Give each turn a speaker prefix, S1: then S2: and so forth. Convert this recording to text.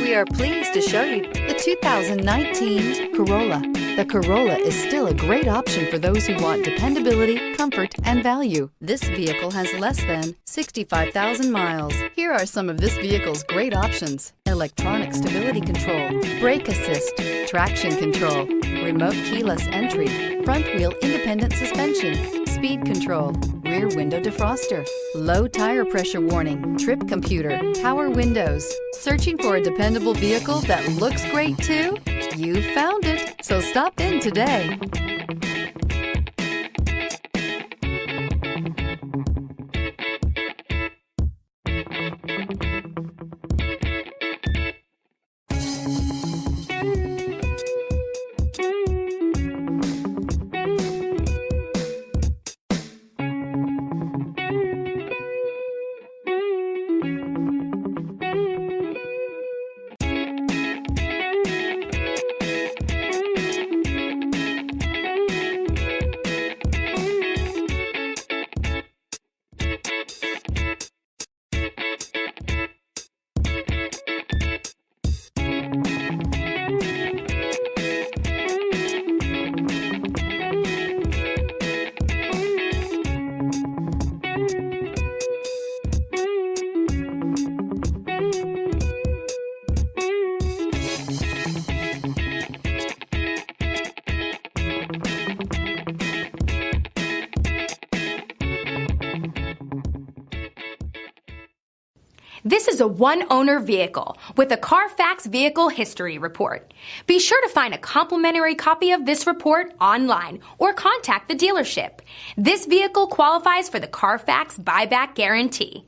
S1: We are pleased to show you the 2019 Corolla. The Corolla is still a great option for those who want dependability, comfort, and value. This vehicle has less than 65,000 miles. Here are some of this vehicle's great options: electronic stability control, brake assist, traction control, remote keyless entry, front wheel independent suspension, speed control, rear window defroster, low tire pressure warning, trip computer, power windows. Searching for a dependable vehicle that looks great too? You found it, so stop in today.
S2: This is a one-owner vehicle with a Carfax Vehicle History Report. Be sure to find a complimentary copy of this report online or contact the dealership. This vehicle qualifies for the Carfax Buyback Guarantee.